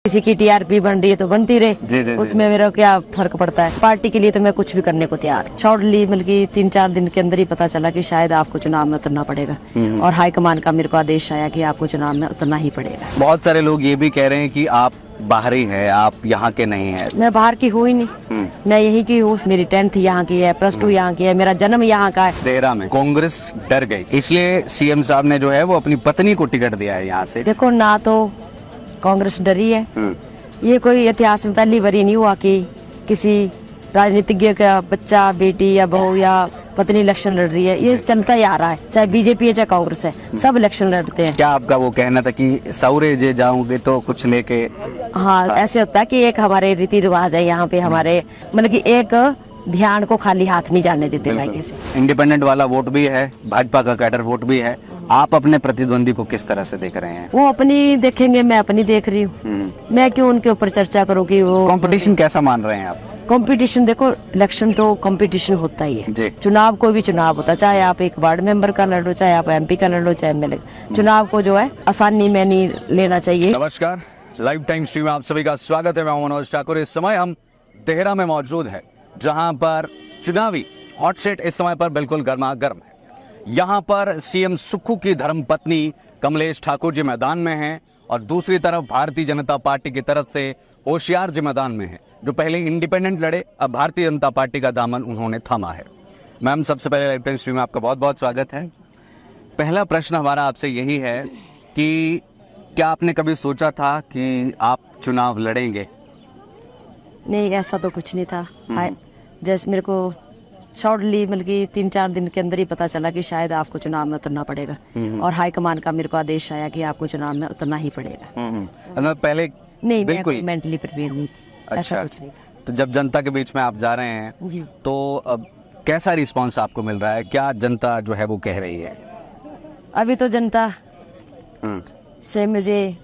किसी की टीआरपी बन रही है तो बनती रहे, जी। उसमें मेरा क्या फर्क पड़ता है। पार्टी के लिए तो मैं कुछ भी करने को तैयार। शॉर्टली बल्कि 3-4 दिन के अंदर ही पता चला कि शायद आपको चुनाव में उतरना पड़ेगा और हाईकमान का मेरे को आदेश आया कि आपको चुनाव में उतरना ही पड़ेगा। बहुत सारे लोग ये भी कह रहे हैं कि आप बाहरी हैं, आप यहाँ के नहीं हैं। मैं बाहर की हूँ ही नहीं, मैं यही की हूँ। मेरी 10th यहाँ की है, +2 यहाँ की है, मेरा जन्म यहाँ का है। देहरा में कांग्रेस डर गई, इसलिए सीएम साहब ने जो है वो अपनी पत्नी को टिकट दिया है यहाँ से। देखो ना तो कांग्रेस डरी है, ये कोई इतिहास में पहली बार नहीं हुआ कि किसी राजनीतिज्ञ का बच्चा, बेटी या बहू या पत्नी इलेक्शन लड़ रही है। ये चलता ही आ रहा है, चाहे बीजेपी है चाहे कांग्रेस है, सब इलेक्शन लड़ते हैं। क्या आपका वो कहना था कि सौरे जे जाऊंगे तो कुछ लेके? हाँ, ऐसे होता है कि एक हमारे रीति रिवाज है यहाँ पे, हमारे मतलब कि एक ध्यान को खाली हाथ नहीं जाने देते भाई से। इंडिपेंडेंट वाला वोट भी है, भाजपा का कैडर वोट भी है। आप अपने प्रतिद्वंदी को किस तरह से देख रहे हैं? वो अपनी देखेंगे, मैं अपनी देख रही हूँ। मैं क्यों उनके ऊपर चर्चा करूँ कि वो कंपटीशन कैसा मान रहे हैं आप? कंपटीशन देखो, इलेक्शन तो कंपटीशन होता ही है जी। चुनाव कोई भी चुनाव होता है, चाहे आप एक वार्ड मेंबर का लड़ लो, चाहे आप MP का लड़ लो, चाहे एमएलए। चुनाव को जो है आसानी में नहीं लेना चाहिए। नमस्कार, लाइव टाइम स्ट्रीम में आप सभी का स्वागत है। मैं मनोज ठाकुर। इस समय हम देहरा में मौजूद है, जहां पर चुनावी हॉट सीट इस समय पर बिल्कुल गर्मा गर्म है। यहाँ पर सीएम सुक्खू की धर्मपत्नी कमलेश ठाकुर जी मैदान में हैं और दूसरी तरफ भारतीय जनता पार्टी की तरफ से होशियार जी मैदान में है, जो पहले इंडिपेंडेंट लड़े, अब भारतीय जनता पार्टी का दामन उन्होंने थामा है। मैम, सबसे पहले लाइव टाइम स्ट्रीम में आपका बहुत बहुत स्वागत है। पहला प्रश्न हमारा आपसे यही है कि क्या आपने कभी सोचा था कि आप चुनाव लड़ेंगे? नहीं, ऐसा तो कुछ नहीं था। जैसे मेरे को शॉर्टली मतलब कि 3-4 दिन के अंदर ही पता चला कि शायद आपको चुनाव में उतरना पड़ेगा और हाईकमान का मेरे को आदेश आया कि आपको चुनाव में उतरना ही पड़ेगा। पहले नहीं, बिल्कुल मैं मेंटली प्रिपेयर नहीं थी। ऐसा अच्छा, कुछ नहीं। तो जब जनता के बीच में आप जा रहे हैं जी। तो अब कैसा रिस्पांस आपको मिल रहा है? क्या जनता जो है वो कह रही है? अभी तो जनता से मुझे,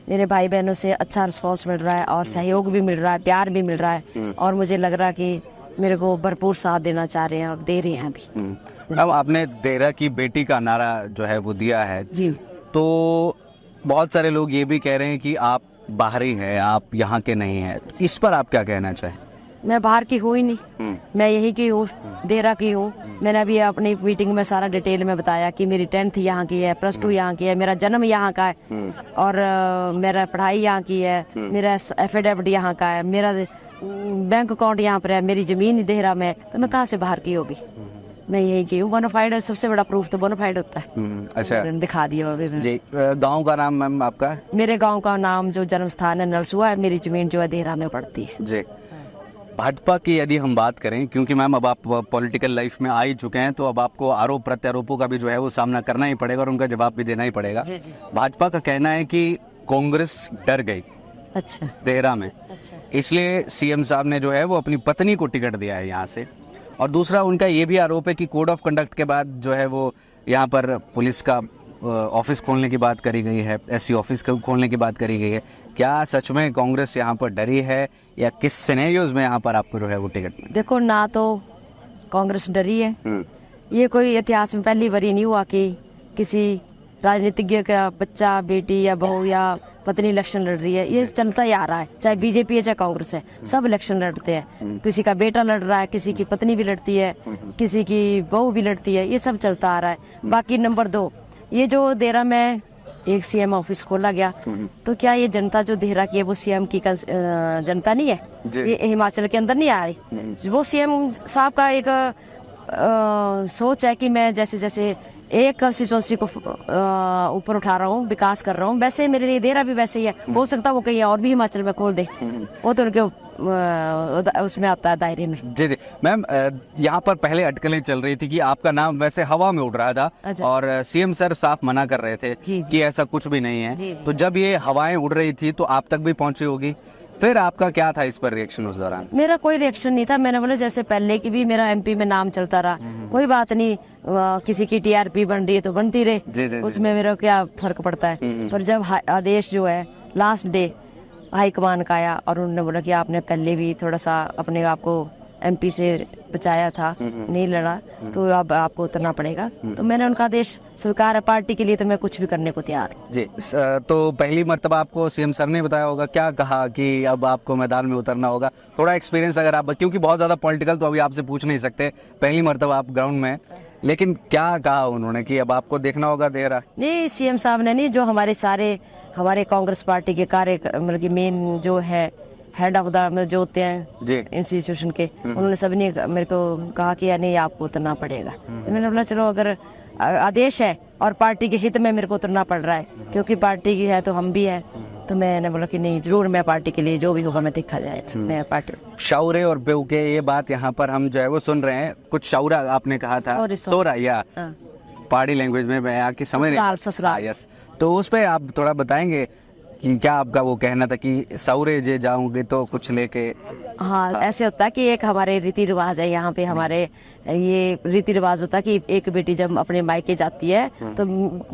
मेरे भाई बहनों से अच्छा रिस्पांस मिल रहा है और सहयोग भी मिल रहा है, प्यार भी मिल रहा है और मुझे लग रहा है कि मेरे को भरपूर साथ देना चाह रहे हैं और दे रहे हैं अभी। अब आपने देहरा की बेटी का नारा जो है वो दिया है जी। तो बहुत सारे लोग ये भी कह रहे हैं कि आप बाहरी हैं, आप यहाँ के नहीं हैं। इस पर आप क्या कहना चाहें? मैं बाहर की हूँ ही नहीं, मैं यही की हूँ, देहरा की हूँ। मैंने अभी अपनी मीटिंग में सारा डिटेल में बताया कि मेरी 10th यहाँ की है, +2 यहाँ की है, मेरा जन्म यहाँ का है और मेरा पढ़ाई यहाँ की है, मेरा एफिडेविट यहाँ का है, मेरा बैंक अकाउंट यहाँ पर है, मेरी जमीन देहरा में, तो मैं कहाँ से बाहर की होगी? मैं यही की हूँ। बोनाफाइड सबसे बड़ा प्रूफ तो बोनाफाइड होता है। अच्छा, दिखा दिया जी। गांव का नाम मैम आपका? मेरे गांव का नाम जो जन्म स्थान है नरसुआ है, मेरी जमीन जो है देहरा में पड़ती है। जी। भाजपा की यदि हम बात करें, क्योंकि मैम अब आप पॉलिटिकल लाइफ में आ ही चुके हैं, तो अब आपको आरोप प्रत्यारोपों का भी जो है वो सामना करना ही पड़ेगा और उनका जवाब भी देना ही पड़ेगा। भाजपा का कहना है कि कांग्रेस डर गई अच्छा, देहरा में, अच्छा। इसलिए सीएम साहब ने जो है वो अपनी पत्नी को टिकट दिया है यहाँ से। और दूसरा उनका ये भी आरोप है कि कोड ऑफ कंडक्ट के बाद जो है वो यहाँ पर पुलिस का ऑफिस खोलने की बात करी गई है, SC ऑफिस खोलने की बात करी गई है। क्या सच में कांग्रेस यहाँ पर डरी है या किस सिनेरियोज में यहाँ पर आपको जो है वो टिकट मिली? देखो ना तो कांग्रेस डरी है, ये कोई इतिहास में पहली बार नहीं हुआ कि किसी राजनीतिज्ञ का बच्चा, बेटी या बहू या पत्नी इलेक्शन लड़ रही है। ये चलता ही आ रहा है, चाहे बीजेपी है चाहे कांग्रेस है, सब इलेक्शन लड़ते हैं। किसी का बेटा लड़ रहा है, किसी की पत्नी भी लड़ती है, किसी की बहू भी लड़ती है, ये सब चलता आ रहा है। बाकी नंबर 2, ये जो देहरा में एक CM ऑफिस खोला गया, तो क्या ये जनता जो देहरा की है वो CM की जनता नहीं है? ये हिमाचल के अंदर नहीं आ रही। वो CM साहब का एक सोच है कि मैं जैसे जैसे एक कंस्टिट्यूंसी को ऊपर उठा रहा हूँ, विकास कर रहा हूँ, वैसे मेरे लिए देहरा भी वैसे ही है। हो सकता है वो कहीं और भी हिमाचल में खोल दे, वो तो उनके उसमें आता है दायरे में। जी जी मैम, यहाँ पर पहले अटकलें चल रही थी कि आपका नाम वैसे हवा में उड़ रहा था। अच्छा। और CM सर साफ मना कर रहे थे कि ऐसा कुछ भी नहीं है। तो जब ये हवाएं उड़ रही थी तो आप तक भी पहुंची होगी, फिर आपका क्या था इस पर रिएक्शन उस दौरान? मेरा कोई रिएक्शन नहीं था। मैंने बोला जैसे पहले की भी मेरा MP में नाम चलता रहा, कोई बात नहीं, किसी की TRP बन रही है तो बनती रहे, उसमें मेरा क्या फर्क पड़ता है। पर जब आदेश जो है लास्ट डे हाईकमान का आया और उन्होंने बोला कि आपने पहले भी थोड़ा सा अपने आप को एमपी से बचाया था, नहीं लड़ा, तो अब आपको उतरना पड़ेगा। तो मैंने उनका आदेश स्वीकार है, पार्टी के लिए तो मैं कुछ भी करने को तैयार हूँ। जी तो पहली मर्तबा आपको सीएम सर ने बताया होगा, क्या कहा कि अब आपको मैदान में उतरना होगा? थोड़ा एक्सपीरियंस अगर आप, क्योंकि बहुत ज़्यादा पॉलिटिकल तो अभी आपसे पूछ नहीं सकते, पहली मर्तबा आप ग्राउंड में, लेकिन क्या कहा उन्होंने कि अब आपको देखना होगा देहरा? नहीं, सीएम साहब ने नहीं, जो हमारे कांग्रेस पार्टी के कार्य मतलब कि मेन जो है हेड ऑफ द जो होते हैं जी इंस्टीट्यूशन के, उन्होंने सभी ने मेरे को कहा कि या नहीं आपको उतरना पड़ेगा। तो मैंने बोला चलो अगर आदेश है और पार्टी के हित में मेरे को उतरना पड़ रहा है, क्योंकि पार्टी की है तो हम भी है, तो मैंने बोला कि नहीं, जरूर मैं पार्टी के लिए जो भी होगा मैं देखा जाए, मैं पार्टी। शाउरे और बेऊ के ये बात यहाँ पर हम जो है वो सुन रहे हैं, कुछ शाउरा आपने कहा था, सोरा या पहाड़ी लैंग्वेज में मैं आके समझ नहीं, ससुराल। यस, तो उस पे आप थोड़ा बताएंगे कि क्या आपका वो कहना था कि सौरे जे जाऊंगे तो कुछ लेके? हाँ, ऐसे होता है कि एक हमारे रीति रिवाज है यहाँ पे, हमारे ये रीति रिवाज होता है कि एक बेटी जब अपने मायके जाती है तो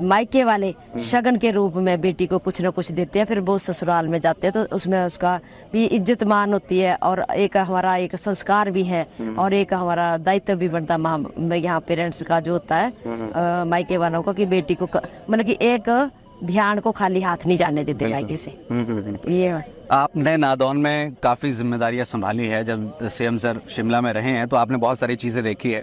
मायके वाले शगन के रूप में बेटी को कुछ न कुछ देते हैं, फिर वो ससुराल में जाते हैं तो उसमें उसका भी इज्जत मान होती है, और एक हमारा एक संस्कार भी है, और एक हमारा दायित्व भी बनता है यहाँ पेरेंट्स का जो होता है मायके वालों का, कि बेटी को मतलब कि एक ध्यान को खाली हाथ नहीं जाने देते मायके से। ये आपने नादौन में काफी जिम्मेदारियां संभाली है, जब सीएम सर शिमला में रहे हैं तो आपने बहुत सारी चीजें देखी है,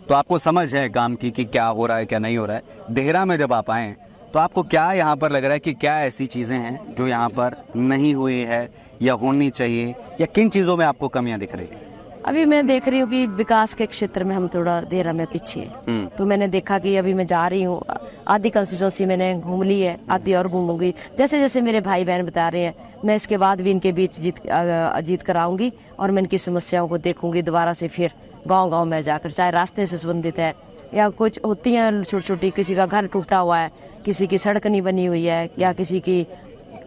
तो आपको समझ है काम की कि क्या हो रहा है क्या नहीं हो रहा है। देहरा में जब आप आए तो आपको क्या यहाँ पर लग रहा है कि क्या ऐसी चीजें हैं जो यहाँ पर नहीं हुई है या होनी चाहिए, या किन चीजों में आपको कमियां दिख रही है? अभी मैं देख रही हूँ कि विकास के क्षेत्र में हम थोड़ा देहरा में पीछे हैं। तो मैंने देखा कि अभी मैं जा रही हूँ, आधी कंस्टिट्यूंसी मैंने घूम ली है, आधी और घूमूंगी, जैसे जैसे मेरे भाई बहन बता रहे हैं, मैं इसके बाद भी इनके बीच जीत कर आऊंगी, और मैं इनकी समस्याओं को देखूंगी दोबारा से, फिर गांव गांव में जाकर, चाहे रास्ते से संबंधित है या कुछ होती हैं छोटी छोटी, किसी का घर टूटा हुआ है, किसी की सड़क नहीं बनी हुई है, या किसी की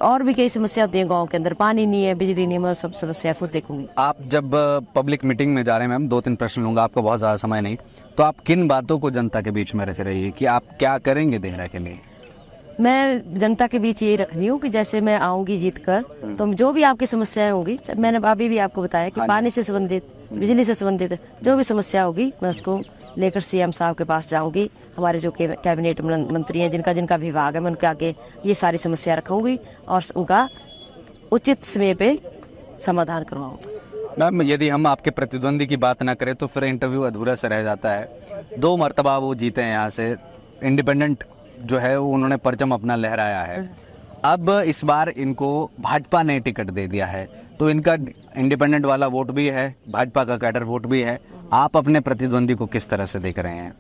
और भी कई समस्या होती है गांव के अंदर, पानी नहीं है, बिजली नहीं है, मैं सब समस्या फिर देखूंगी। आप जब पब्लिक मीटिंग में जा रहे हैं मैम, 2-3 प्रश्न लूंगा, आपको बहुत ज्यादा समय नहीं, तो आप किन बातों को जनता के बीच में रख रही है कि आप क्या करेंगे देहरा के लिए? मैं जनता के बीच यही रख रही हूँ कि जैसे मैं आऊंगी जीत कर, तो जो भी आपकी समस्याएं होंगी, मैंने अभी भी आपको बताया कि पानी से संबंधित, बिजली से संबंधित जो भी समस्या होगी, मैं उसको लेकर सीएम साहब के पास जाऊंगी। हमारे जो कैबिनेट मंत्री हैं, जिनका जिनका विभाग है, मैं उनके आगे ये सारी समस्या रखूंगी और उनका उचित समय पे समाधान करवाऊंगा। मैम, यदि हम आपके प्रतिद्वंदी की बात ना करें तो फिर इंटरव्यू अधूरा सा रह जाता है। 2 मर्तबा वो जीते हैं यहाँ से, इंडिपेंडेंट जो है वो उन्होंने परचम अपना लहराया है। अब इस बार इनको भाजपा ने टिकट दे दिया है, तो इनका इंडिपेंडेंट वाला वोट भी है, भाजपा का कैडर वोट भी है। आप अपने प्रतिद्वंदी को किस तरह से देख रहे हैं?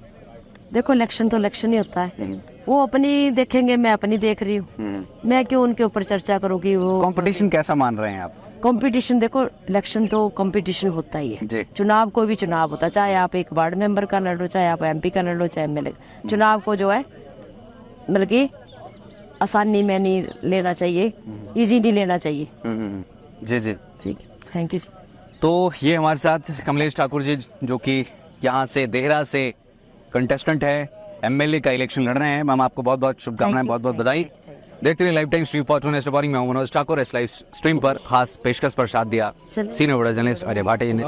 देखो, इलेक्शन तो इलेक्शन ही होता है, वो अपनी देखेंगे, मैं अपनी देख रही हूँ, मैं क्यों उनके ऊपर चर्चा करूँगी। वो कंपटीशन कैसा मान रहे हैं आप? कंपटीशन, देखो इलेक्शन तो कंपटीशन होता ही है, चुनाव कोई भी चुनाव होता है, चाहे आप एक वार्ड मेंबर का लड़ लो, चाहे आप एमपी का लड़ लो, चाहे एमएलए, चुनाव को जो है मतलब कि आसानी में नहीं लेना चाहिए, इजी नहीं लेना चाहिए। जी जी, ठीक, थैंक यू। तो ये हमारे साथ कमलेश ठाकुर जी, जो कि यहाँ से देहरा से कंटेस्टेंट है, एमएलए का इलेक्शन लड़ रहे हैं। मैम, आपको बहुत बहुत शुभकामनाएं, बहुत बहुत बधाई। देखते रहिए live time stream Fortune reporting में मनोज ठाकुर। इस लाइव स्ट्रीम पर खास पेशकश पर साथ दिया सीनियर जर्नलिस्ट अजय भाटे ने।